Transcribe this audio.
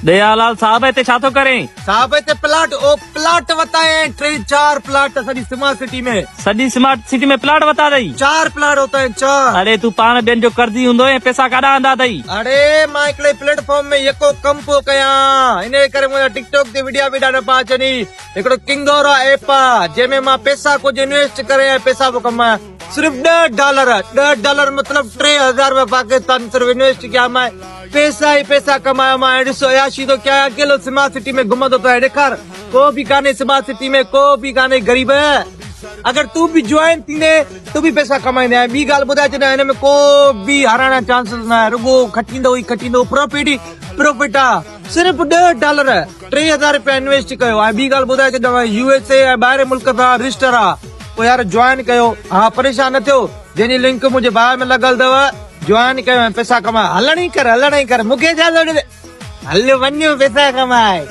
दयालाल साहब हिते छा थो करें? साहब हिते प्लाट बताए 3-4 प्लाट सॼी स्मार्ट सिटी में। सॼी स्मार्ट सिटी में प्लाट वता अथई? 4 प्लाट होता है 4। अरे तू पाण ॿियनि जो कर्ज़ी हूंदो ऐं पैसा काॾा आंदा अथई? अरे मां हिकिड़े प्लेटफॉर्म में यको कम पियो कयां, इन करे मुंहिंजा टिकटॉक ते वीडियो न पा अचनि। हिकिड़ो किंगोरा ऐप आहे जंहिंमें मां पैसा कुछ इन्वेस्ट करे ऐं पैसा पियो कमायां। सिर्फ $10 मतलब 3000 रुपया पाकिस्तान सिर्फ इन्वेस्ट किया मैं, पैसा ही पैसा कमाया मैं। ॾिसो याशी तो क्या अकेलो स्मार्ट सिटी में घुमंदो तो है। ॾेखार को भी काने स्मार्ट सिटी में, को भी काने गरीब है। अगर तू भी ज्वाइन थींदे तू भी पैसा कमाईंदे। ॿी ॻाल्हि ॿुधाए छॾियां, हिन में को भी हारण जा चांसिस न आहे, रुगो खटींदो ई खटींदो। प्रॉफिट आहे सिर्फ $10, 3000 रुपया इन्वेस्ट कयो। ऐं ॿी ॻाल्हि ॿुधाए छॾियां, USA ऐं ॿाहिरि मुल्क सां रजिस्टर आहे। पोइ यार ज्वाइन कयो, हा परेशान न थियो। जंहिंजी लिंक मुंहिंजे बायो में लॻल अथव, ज्वाइन कयो ऐं पैसा कमाए। हलण ई कर मूंखे छा हल वञो पैसा कमाए।